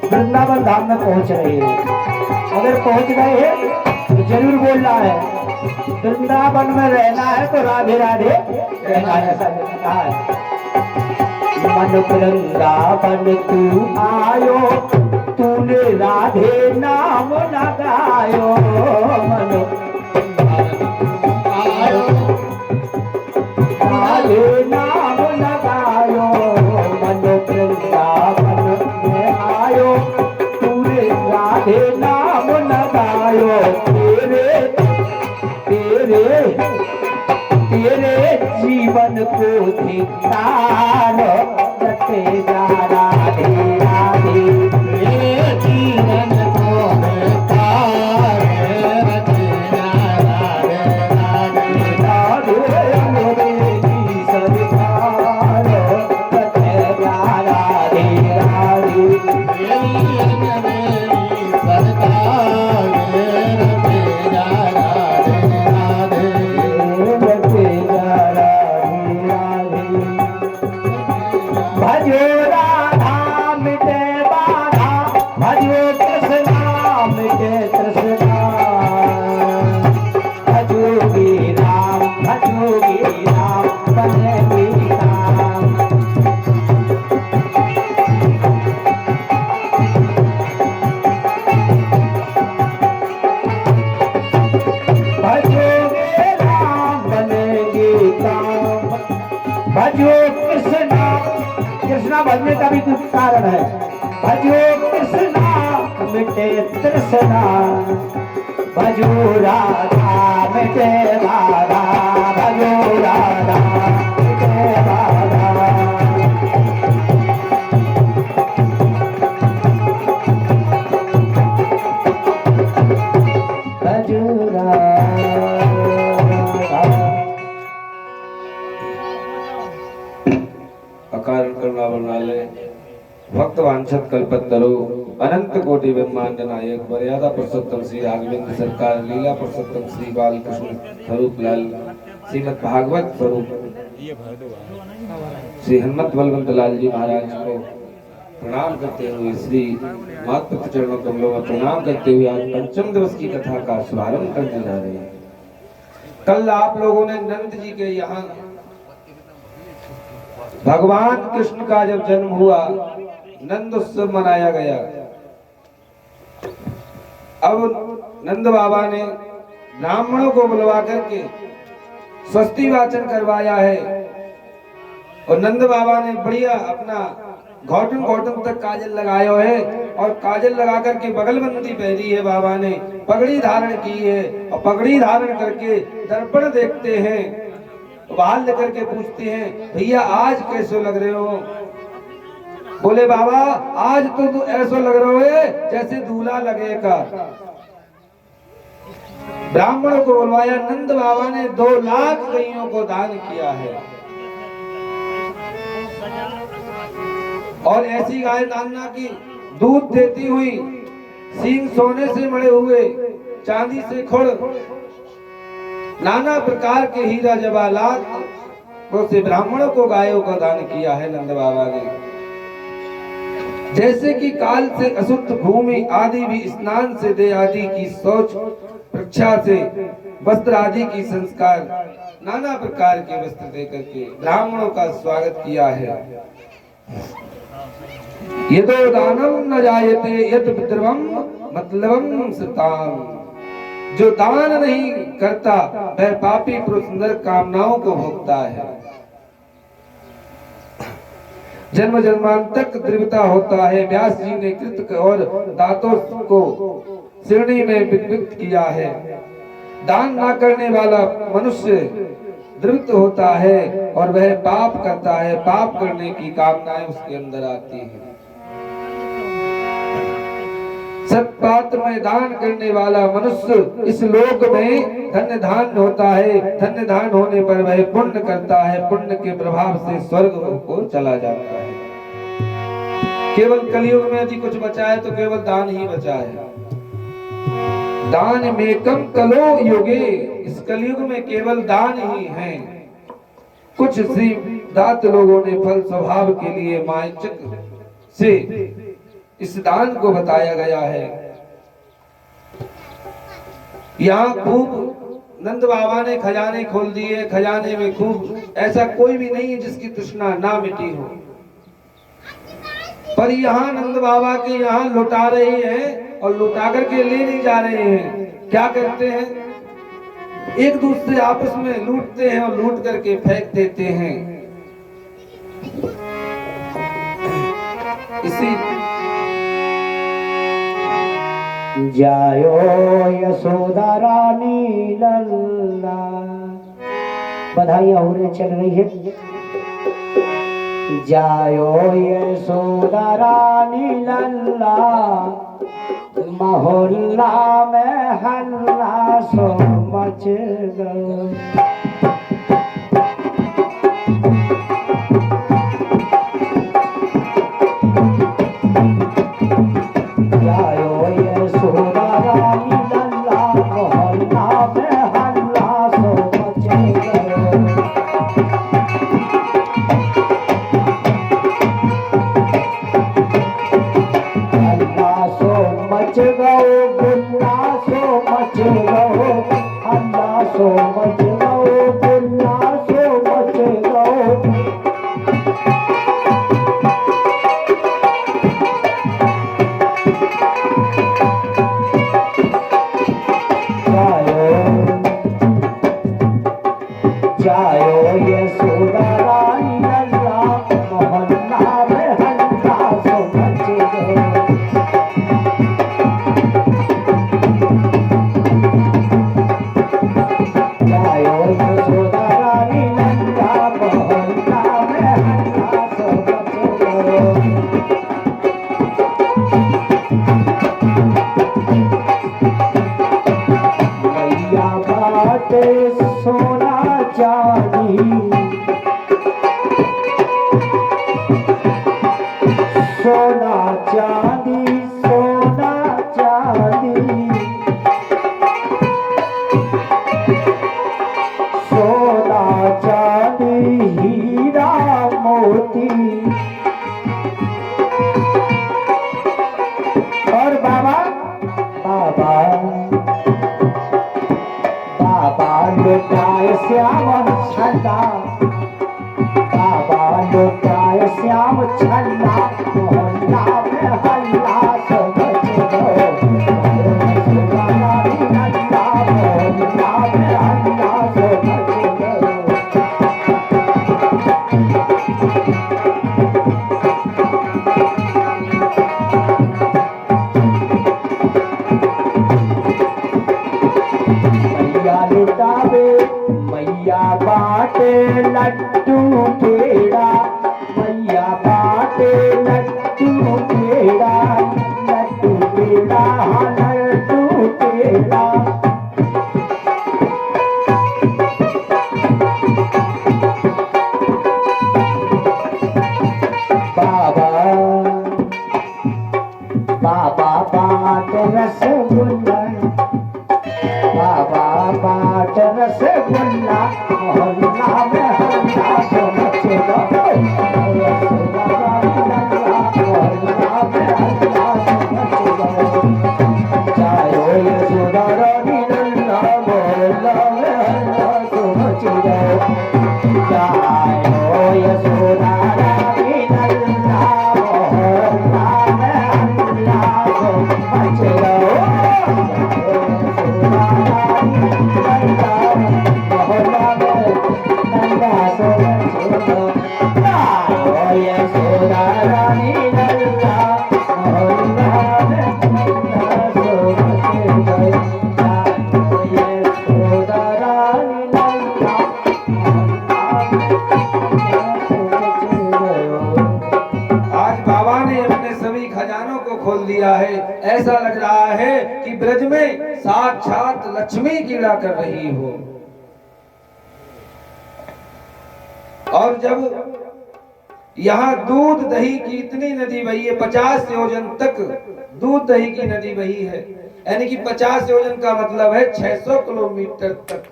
वृंदावन धाम में पहुंच रहे हैं। अगर पहुंच गए हैं तो जरूर बोलना है, वृंदावन में रहना है तो राधे राधे कहना है। ऐसा लिखा है, मन वृंदावन तू आयो, तूने राधे नाम न गायो। मन आयो, राधे नाम न गायो। मन वृंदावन में आयो, तूने राधे नाम न गायो। तेरे जीवन को धिक्कार, रटे जा राधे राधे। तेरे जीवन को धिक्कार, रटे जा राधे राधे। राधे मेरी सरकार, रटे जा राधे राधे। मेरी सरकार, रटे जा राधे राधे। रटे जा राधे राधे। भजो राधा मिटे बाधा, भजो कृष्णा मिटे तृष्णा। भजोगी राम, भजोगी राम, बनेगी राम। भजोगे राम, बनेगी काम। भजो कृष्णा, कृष्णा भजने का भी कुछ कारण है। भजो कृष्णा मिटे तृष्णा, भजो राधा मिटे बाधा। भजो राधा मिटे बाधा। भजो राधा। अकारण करुणा वर्णालय भक्त वांछत कल्पतरु अनंत कोटि ब्रह्मांड नायक मर्यादा पुरुषोत्तम श्री राघवेंद्र सरकार लीला पुरुषोत्तम श्री बालकृष्ण स्वरूप लाल श्रीमद भागवत स्वरूप श्री हनुमत बलवंत लाल जी महाराज को प्रणाम करते हुए श्री मातृ चरणों कमलों में प्रणाम करते हुए आज पंचम दिवस की कथा का शुभारंभ करने जा रहे हैं। कल आप लोगों ने नंद जी के यहाँ भगवान कृष्ण का जब जन्म हुआ नंद उत्सव मनाया गया। अब नंद बाबा ने ब्राह्मणों को बुलवा करके स्वस्ति वाचन करवाया है और नंद बाबा ने बढ़िया अपना घोटन घोटन तक काजल लगाया है और काजल लगा करके बगलबंदी पहनी है। बाबा ने पगड़ी धारण की है और पगड़ी धारण करके दर्पण देखते हैं, बाल लेकर के पूछते हैं भैया आज कैसे लग रहे हो। बोले बाबा आज तो ऐसा लग रहा है जैसे दूल्हा लगेगा। ब्राह्मणों को बुलवाया, नंद बाबा ने 2 लाख गैयों को दान किया है और ऐसी गाय नाना की दूध देती हुई, सींग सोने से मड़े हुए, चांदी से खुड़, नाना प्रकार के हीरा जवाहरात बहुत से ब्राह्मणों को गायों का दान किया है नंद बाबा ने। जैसे कि काल से अशुद्ध भूमि आदि भी स्नान से दे आदि की शौच प्रक्षा से वस्त्र आदि की संस्कार नाना प्रकार के वस्त्र देकर के ब्राह्मणों का स्वागत किया है। यदो दानम न जायते यद द्रवम मतलबम सताम, जो दान नहीं करता वह पापी पुरुष सुंदर कामनाओं को भोगता है। जन्म जन्मांतक द्रव्यता होता है। व्यास जी ने कृत और दातों को श्रेणी में विभक्त किया है। दान ना करने वाला मनुष्य द्रवित होता है और वह पाप करता है। पाप करने की कामनाएं उसके अंदर आती हैं। सत्पात्र में दान करने वाला मनुष्य इस लोक में धन्य धान होता है। धन्य धान होने पर वह पुण्य करता है। पुण्य के प्रभाव से स्वर्ग को चला जाता है। केवल कलयुग में यदि कुछ बचा है तो केवल दान ही बचा है। दान में कम कलो युगे, इस कलयुग में केवल दान ही है। कुछ श्री दात लोगों ने फल स्वभाव के लिए मायचक से इस दान को बताया गया है। यहाँ खूब नंद बाबा ने खजाने खोल दिए। खजाने में खूब, ऐसा कोई भी नहीं है जिसकी तृष्णा ना मिटी हो। पर यहाँ नंद बाबा के यहाँ लुटा रहे हैं और लुटा करके ले नहीं जा रहे हैं। क्या करते हैं? एक दूसरे आपस में लूटते हैं और लूट करके फेंक देते हैं। इसी जायो यशोदा रानी लल्ला, बधाइयाँ हो रही चल रही है। जायो यशोदा रानी लल्ला, मोहल्ला में हल्ला सो मच गया। लड्डू पेड़ा मैया बाटे लड्डू खोल दिया है। ऐसा लग रहा है कि ब्रज में साक्षात लक्ष्मी क्रीड़ा कर रही हो। और जब यहाँ दूध दही की इतनी नदी बही है, 50 योजन तक दूध दही की नदी बही है, यानी कि 50 योजन का मतलब है 600 किलोमीटर तक।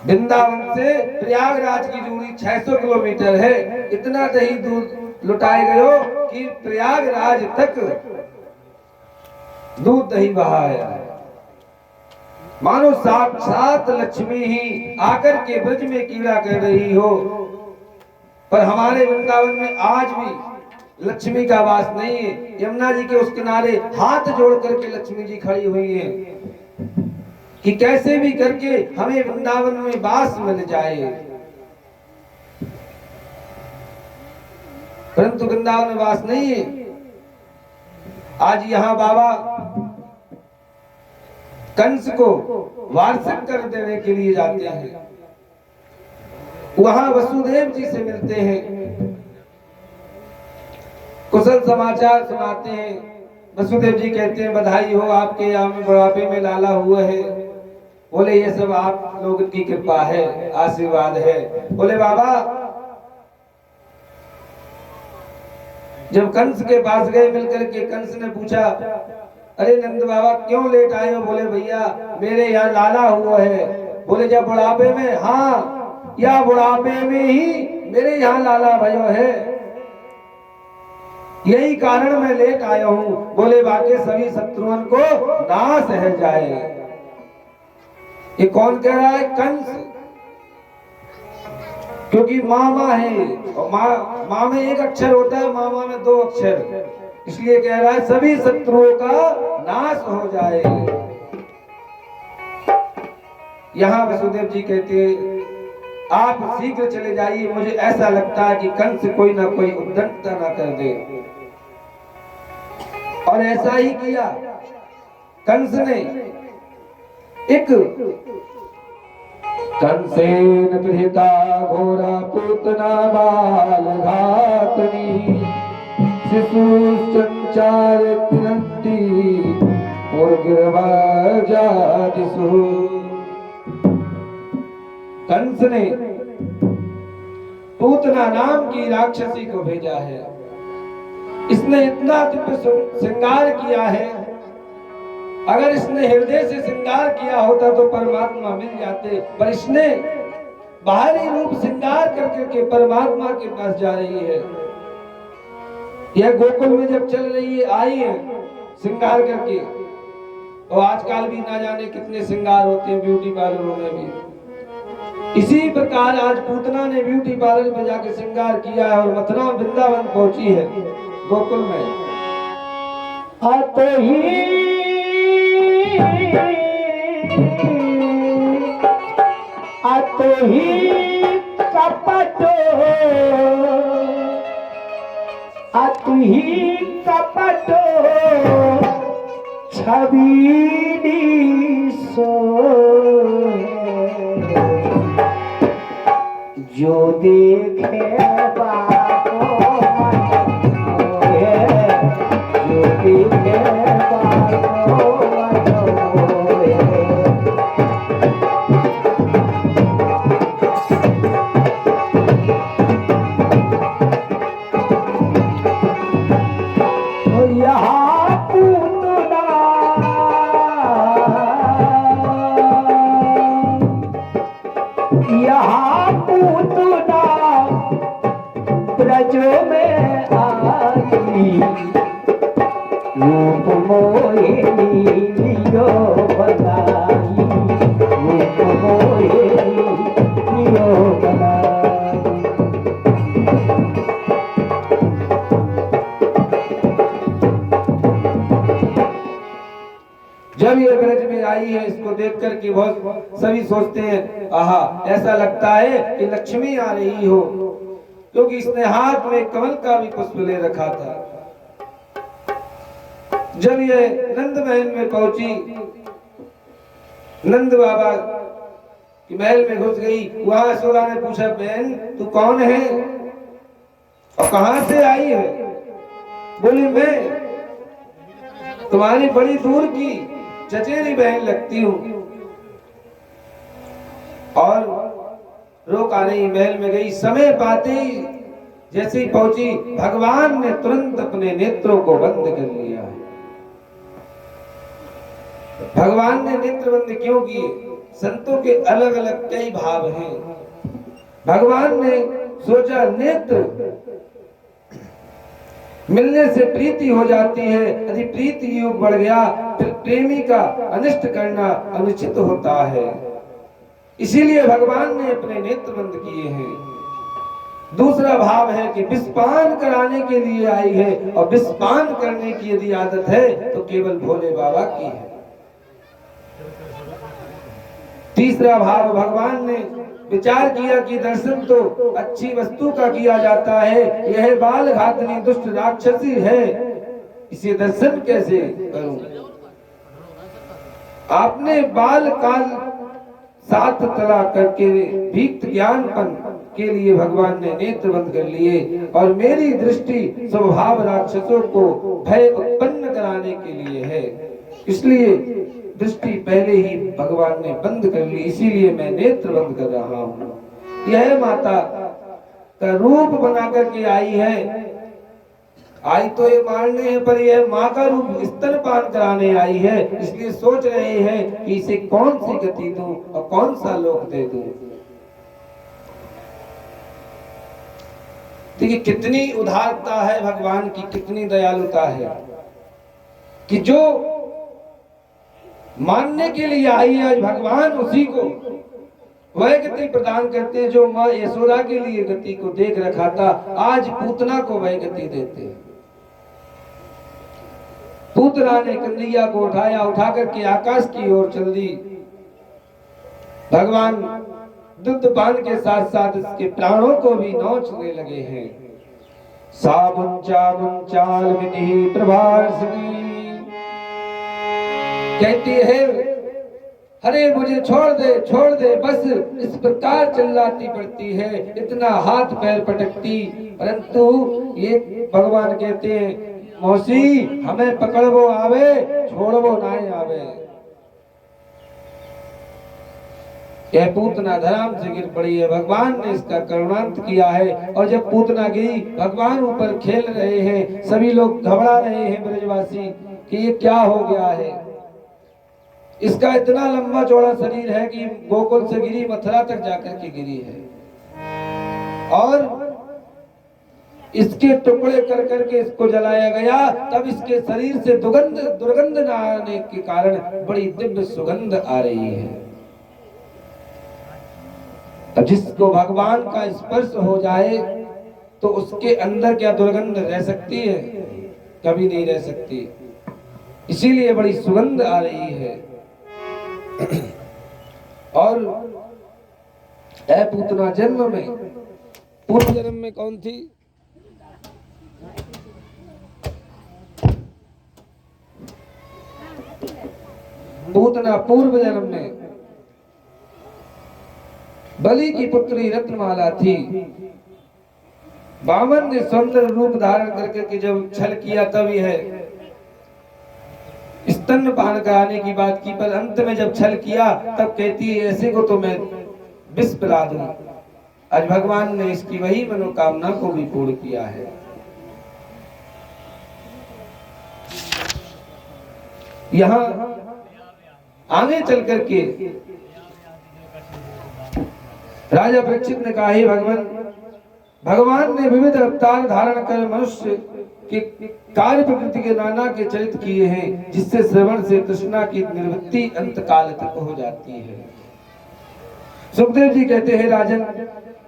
वृंदावन से प्रयागराज की दूरी 600 किलोमीटर है। इतना दही दूध लुटाए गयो कि प्रयागराज तक दूध दही बहाया है। मानो साक्षात लक्ष्मी ही आकर के ब्रज में क्रीड़ा कर रही हो। पर हमारे वृंदावन में आज भी लक्ष्मी का वास नहीं है। यमुना जी के उस किनारे हाथ जोड़ करके लक्ष्मी जी खड़ी हुई हैं कि कैसे भी करके हमें वृंदावन में वास मिल जाए। परंतु वृंदावन में वास नहीं है। आज यहाँ बाबा कंस को वार्षिक कर देने के लिए जाते हैं। वहां वसुदेव जी से मिलते हैं, कुशल समाचार सुनाते हैं। वसुदेव जी कहते हैं बधाई हो, आपके यहाँ में बुढ़ापे में लाला हुआ है। बोले ये सब आप लोगों की कृपा है, आशीर्वाद है। बोले बाबा, जब कंस के पास गए मिलकर के, कंस ने पूछा अरे नंद बाबा क्यों लेट आए हो? बोले भैया मेरे यहाँ लाला हुआ है। बोले जब बुढ़ापे में? हाँ, या बुढ़ापे में ही मेरे यहाँ लाला भयो है, यही कारण मैं लेट आया हूँ। बोले बाकी सभी शत्रुओं को नाश है जाए। ये कौन कह रहा है? कंस। क्योंकि मामा है, और माँ में एक अक्षर होता है, मामा में 2 अक्षर, इसलिए कह रहा है सभी शत्रुओं का नाश हो जाए। यहाँ वसुदेव जी कहते आप शीघ्र चले जाइए, मुझे ऐसा लगता है कि कंस कोई ना कोई उद्दंडता ना कर दे। और ऐसा ही किया। कंस ने एक कंसेन गृहीता घोरा पूतना बाल घातनी शिशु संचार कंस ने पूतना नाम की राक्षसी को भेजा है। इसने इतना दिव्य श्रृंगार किया है, अगर इसने हृदय से श्रृंगार किया होता तो परमात्मा मिल जाते, पर इसने बाहरी रूप श्रृंगार करके परमात्मा के पास जा रही है। यह गोकुल में जब चल रही है, आई है श्रृंगार करके, और आजकल भी ना जाने कितने श्रृंगार होते हैं ब्यूटी पार्लरों में भी। इसी प्रकार आज पूतना ने ब्यूटी पार्लर में जाके श्रृंगार किया है और मथुरा वृंदावन पहुंची है गोकुल में। आते ही कपटो, आते ही कपटो छबीली सो, जो देखे बाको मनोए, जो देखे बाको मनोए। तो यहाँ पूतना ब्रज में आई, रूप मोहिनी लियो बनाई, रूप मोहिनी लियो बनाई। जब ये ब्रज में आई है, इसको देख कर के बहुत सभी सोचते हैं आहा, ऐसा लगता है कि लक्ष्मी आ रही हो, क्योंकि इसने हाथ में कमल का भी पुष्प ले रखा था। जब ये नंद महल में पहुंची, नंद बाबा की महल में घुस गई, वहां यशोदा ने पूछा बहन तू कौन है और कहां से आई है? बोली मैं तुम्हारी बड़ी दूर की चचेरी बहन लगती हूँ। और रोक आ रही, महल में गई। समय पाते ही जैसे ही पहुंची, भगवान ने तुरंत अपने नेत्रों को बंद कर लिया। भगवान ने नेत्र बंद क्यों किए? संतों के अलग अलग कई भाव हैं। भगवान ने सोचा नेत्र मिलने से प्रीति हो जाती है, यदि प्रीति योग बढ़ गया फिर प्रेमी का अनिष्ट करना अनुचित होता है, इसीलिए भगवान ने अपने नेत्र बंद किए हैं। दूसरा भाव है कि विषपान कराने के लिए आई है, और विषपान करने की यदि आदत है तो केवल भोले बाबा की है। तीसरा भाव, भगवान ने विचार किया कि दर्शन तो अच्छी वस्तु का किया जाता है, यह बाल घातनी दुष्ट राक्षसी है, इसे दर्शन कैसे करूं? आपने बाल काल साथ तला करके भीक्त ज्ञानपन के लिए भगवान ने नेत्र बंद कर लिए, और मेरी दृष्टि स्वभाव राक्षसों को भय उत्पन्न कराने के लिए है, इसलिए दृष्टि पहले ही भगवान ने बंद कर ली, इसीलिए मैं नेत्र बंद कर रहा हूँ। यह माता का रूप बना करके आई है। आई तो ये मारने है, पर यह माँ का रूप स्तनपान कराने आई है, इसलिए सोच रहे हैं कि इसे कौन सी गति दूं और कौन सा लोक दे दूं। देखिए कितनी उदारता है भगवान की, कितनी दयालुता है कि जो मानने के लिए आई है आज भगवान उसी को वह गति प्रदान करते हैं जो माँ यशोदा के लिए गति को देख रखा था, आज पूतना को वह गति देते हैं। पूतना ने कन्हैया को उठाया, उठा करके आकाश की ओर चल दी। भगवान दुग्ध पान के साथ साथ इसके प्राणों को भी नोचने लगे हैं। साबुन चाबुन चाल विधि प्रभासनी कहती है, अरे मुझे छोड़ दे बस, इस प्रकार चिल्लाती पड़ती है, इतना हाथ पैर पटकती, परंतु ये भगवान कहते हैं मौसी हमें पकड़वो आवे छोड़वो ना आवे। यह पूतना धराम से गिर पड़ी है, भगवान ने इसका करुणांत किया है। और जब पूतना गिरी, भगवान ऊपर खेल रहे हैं, सभी लोग घबरा रहे हैं ब्रजवासी कि ये क्या हो गया है। इसका इतना लंबा चौड़ा शरीर है कि गोकुल से गिरी मथुरा तक जाकर के गिरी है, और इसके टुकड़े कर करके इसको जलाया गया। तब इसके शरीर से दुर्गंध न आने के कारण बड़ी दिव्य सुगंध आ रही है। अब जिसको भगवान का स्पर्श हो जाए तो उसके अंदर क्या दुर्गंध रह सकती है? कभी नहीं रह सकती, इसीलिए बड़ी सुगंध आ रही है। और पूतना जन्म में, पूर्व जन्म में कौन थी? पूतना पूर्व जन्म में बलि की पुत्री रत्नमाला थी। वामन ने सुंदर रूप धारण करके जब छल किया तब यह स्तनपान कराने की बात की, पर अंत में जब छल किया तब कहती है ऐसे को तो मैं विष पिला दूं। आज भगवान ने इसकी वही मनोकामना को भी पूर्ण किया है। यहाँ आगे चल करके राजा परीक्षित ने कहा, हे भगवान ने विविध अवतार धारण कर मनुष्य के कार्य प्रकृति के नाना के चरित किए हैं, जिससे श्रवण से तृष्णा की निवृत्ति अंत काल तक हो जाती है। सुखदेव जी कहते हैं, राजन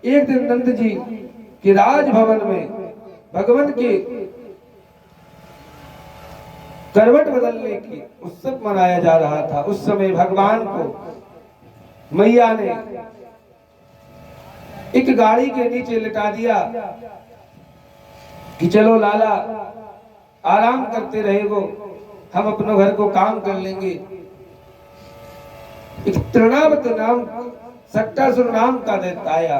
एक दिन नंद जी के राजभवन में भगवान के करवट बदलने की उत्सव मनाया जा रहा था। उस समय भगवान को मैया ने एक गाड़ी के नीचे लिटा दिया कि चलो लाला आराम करते रहेगो, हम अपने घर को काम कर लेंगे। एक तृणावत नाम सक्टासुर नाम का दैत्य आया,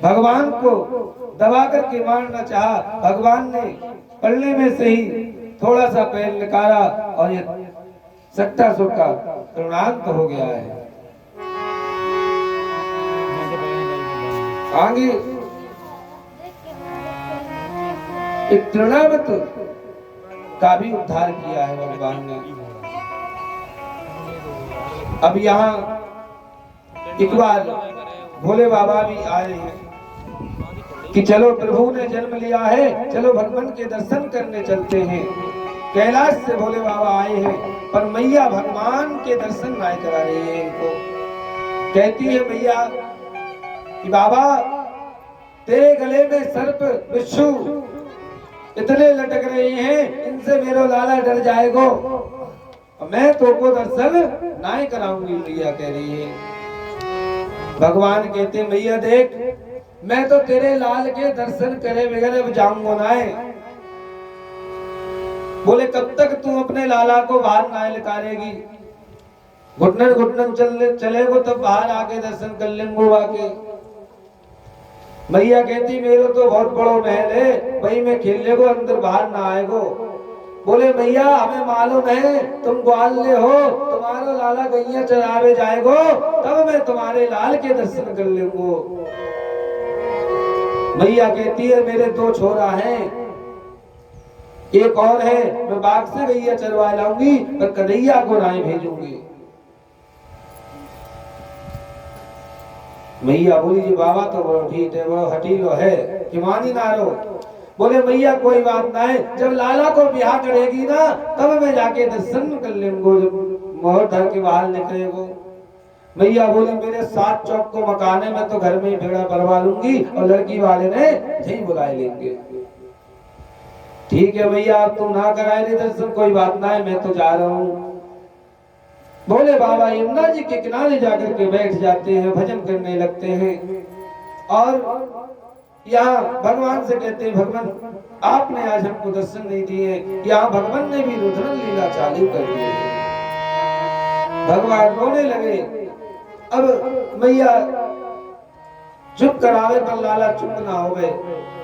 भगवान को दबा करके मारना चाहा। भगवान ने पलने में से ही थोड़ा सा पैर निकाला और ये सक्टा सुक्का तृणांत हो गया है। आगे एक तृणावत का भी उद्धार किया है भगवान ने। अब यहाँ एक बार भोले बाबा भी आए हैं कि चलो प्रभु ने जन्म लिया है, चलो भगवान के दर्शन करने चलते हैं। कैलाश से भोले बाबा आए हैं, पर मैया भगवान के दर्शन नहीं करा रही है इनको। कहती है मैया कि बाबा तेरे गले में सर्प बिच्छू इतने लटक रहे हैं, इनसे मेरा लाला डर जाएगो, मैं तो को दर्शन नहीं कराऊंगी। मैया कह रही है। भगवान कहते मैया देख, मैं तो तेरे लाल के दर्शन करे बगैर अब जाऊंगा ना। बोले कब तक तू अपने लाला को बाहर ना निकालेगी? घुटनन घुटनन चलेगो तब बाहर आके दर्शन कर लेंगे आके। मैया कहती मेरे तो बहुत बड़ो महल है, वही में खेल लेगो, अंदर बाहर ना आएगो। बोले मैया हमें मालूम है तुम ग्वाल्य हो, तुम्हारा लाला गैया चरावे जाएगो, तब मैं तुम्हारे लाल के दर्शन कर लूंगो। मैया कहती है मेरे दो छोरा हैं, एक और है, मैं बाग से गैया चरवा लाऊंगी, पर कन्हैया को राय भेजूंगी। मैया बोली जी बाबा तो बड़ो ठीक है, वो हटीलो है कि मानी ना रो। बोले मैया कोई बात ना है, जब लाला को ब्याह करेगी ना तब मैं जाके दर्शन कर लेंगो, जब मोहर धर के बाहर निकलेगो। मैया बोली मेरे 7 चौक को मकाने में तो घर में ही भेड़ा भरवा लूंगी और लड़की वाले ने यही बुला लेंगे। ठीक है भैया आप तुम ना कराए दर्शन, कोई बात ना है, मैं तो जा रहा हूँ। बोले बाबा यमुना जी के किनारे जाकर के बैठ जाते हैं, भजन करने लगते हैं। और यहाँ भगवान से कहते हैं भगवान आपने आज हमको दर्शन नहीं दिए। यहाँ भगवान ने भी रुद्रन लीला चालू कर दी। भगवान रोने लगे। अब मैया चुप करावे पर लाला चुप ना हो गए।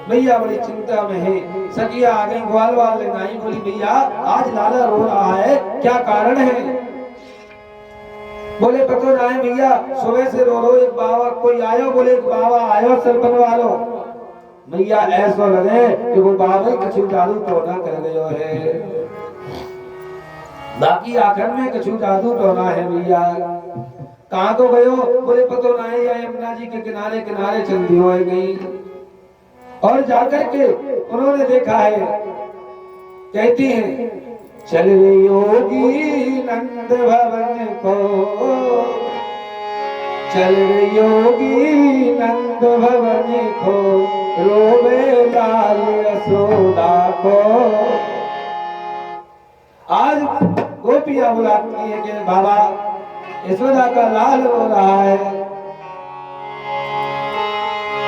मैया बड़ी चिंता में है। सखिया आ गई, ग्वाल वाल ले नहीं। बोली भैया आज लाला रो रहा है, क्या कारण है? बोले पतो ना है भैया, सुबह से रो रो, एक बाबा कोई आयो, बोले एक बाबा आयो सर बनवा लो। भैया ऐसा लगे कि वो बाबा ही कछु जादू टोना कर गयो है, बाकी आखिर में कछु जादू टोना है। भैया कहाँ को गयो? बोले पतो ना है, यमुना जी के किनारे किनारे चलती हो गई। और जाकर के उन्होंने देखा है, कहती है चल रही योगी नंद भवन को, चल रही योगी नंद भवन को, रोवे लाल यशोदा को। आज गोपियां बुलाती है कि बाबा यशोदा का लाल रो रहा है।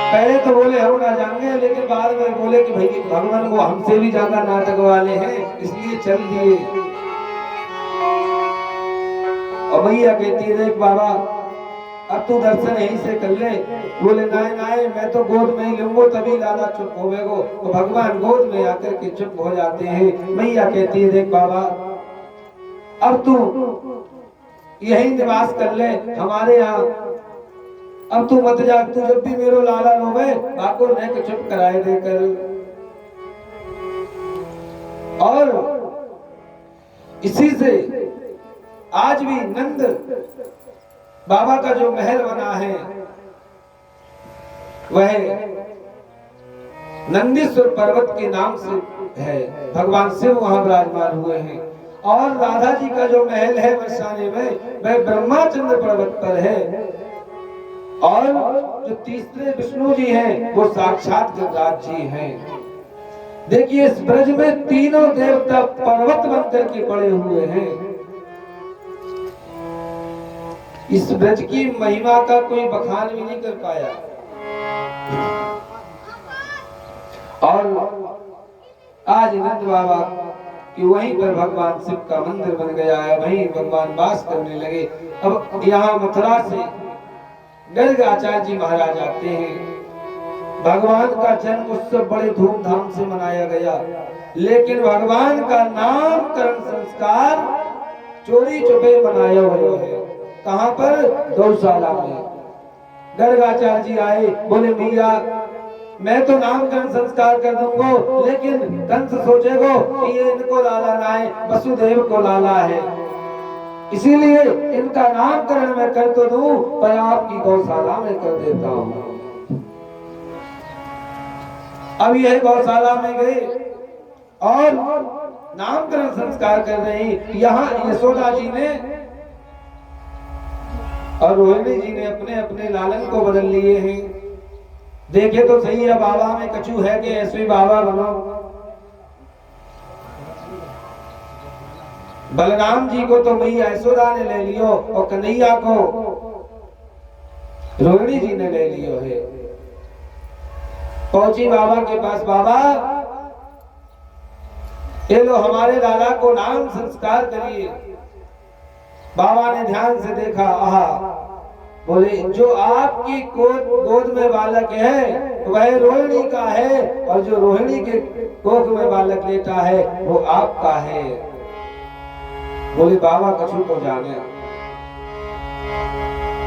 पहले तो बोले हम ना जाएंगे, लेकिन बाद में बोले कि भाई भगवान को हमसे भी ज्यादा नाटक वाले हैं, इसलिए चल दिए। और भैया कहती है देख बाबा अब तू दर्शन यहीं से कर ले। बोले नाय नाय मैं तो गोद में ही लूंगो तभी लाला चुप होवेगो। तो भगवान गोद में आकर के चुप हो जाते हैं। मैया कहती है देख बाबा अब तू यही निवास कर ले हमारे यहाँ, अब तू मत जा, तू जब भी मेरो लाला रोवे बाको ने के चुप कराए देकर। और इसी से आज भी नंद बाबा का जो महल बना है वह नंदीश्वर पर्वत के नाम से है। भगवान शिव वहां विराजमान हुए हैं। और राधा जी का जो महल है बरसाने में वह ब्रह्माचंद्र पर्वत पर है। और जो तीसरे विष्णु जी हैं वो साक्षात गजराज जी हैं। देखिए इस ब्रज में तीनों देवता पर्वत बनकर के पड़े हुए हैं। इस ब्रज की महिमा का कोई बखान भी नहीं कर पाया। और आज नंद बाबा कि वहीं पर भगवान शिव का मंदिर बन गया है, वहीं भगवान वास करने लगे। अब यहाँ मथुरा से गर्ग आचार्य जी महाराज आते हैं। भगवान का जन्म उत्सव बड़े धूमधाम से मनाया गया। लेकिन भगवान का नामकरण संस्कार चोरी छुपे मनाया हुआ है। कहाँ पर? गौशाला में। गर्गाचार्य जी आए, बोले मैया मैं तो नामकरण संस्कार कर दूंगा, लेकिन कंस सोचेगो कि ये इनको लाला ना है, वसुदेव को लाला है, इसीलिए इनका नामकरण मैं कर तो दूं, पर आपकी गौशाला में कर देता हूं। अब यह गौशाला में गए और नामकरण संस्कार कर रहे हैं। यहाँ यशोदा जी ने और रोहिणी जी ने अपने अपने लालन को बदल लिए हैं। देखे तो सही है, बाबा में कछु है कि ऐसे बाबा बनो। बलराम जी को तो मैया यशोदा ने ले लियो और कन्हैया को रोहिणी जी ने ले लियो है। पहुंची बाबा के पास, बाबा ये लो हमारे लाला को नाम संस्कार करिए। बाबा ने ध्यान से देखा, आहा, बोले जो आपकी गोद में बालक है वह रोहिणी का है, और जो रोहिणी के कोख में बालक लेता है वो आपका है। बोले बाबा कछु को जाने।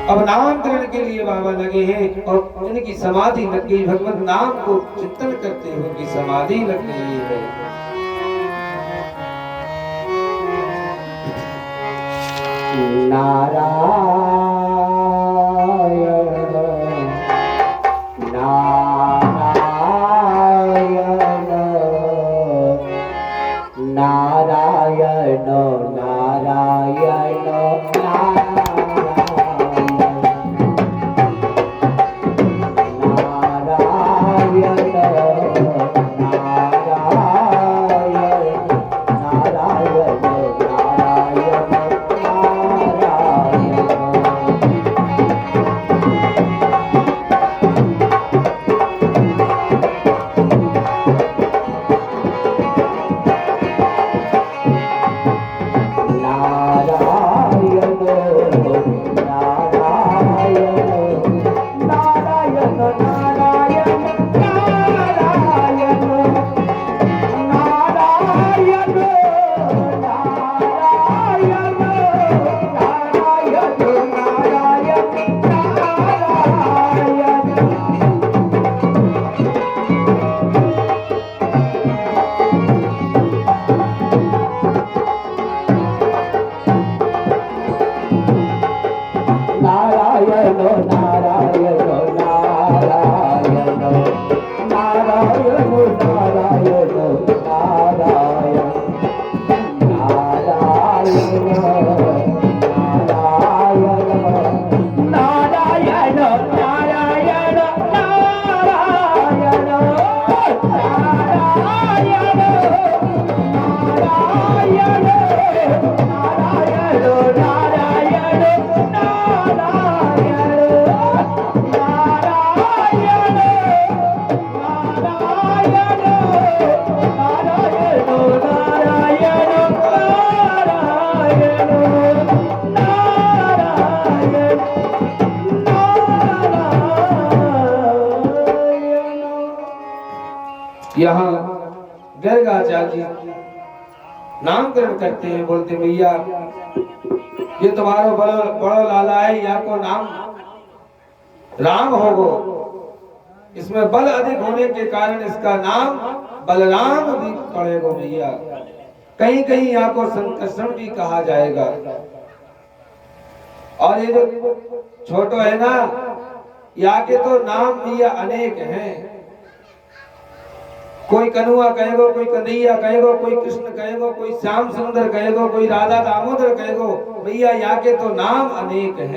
अब नामकरण के लिए बाबा लगे हैं और इनकी समाधि लग गई, भगवत नाम को चिंतन करते हुए उनकी समाधि लग गई है। नारायण नारायण नारायण नारायण यहाँ गर्गाचार्य जी नामकरण करते हैं, बोलते भैया ये तुम्हारा बड़ो लाला है, या को नाम राम होगो, इसमें बल अधिक होने के कारण इसका नाम बलराम भी पड़ेगा भैया, कहीं कहीं यहाँ को संकर्षण भी कहा जाएगा। और ये जो छोटो है ना, यहाँ के तो नाम भैया अनेक हैं, कोई कन्हुआ कहेगो, कोई कन्हैया कहेगो, कोई कृष्ण कहेगो, कोई श्याम सुंदर कहेगो, कोई राधा दामोदर कहेगो, भैया यहाँ के तो नाम अनेक हैं।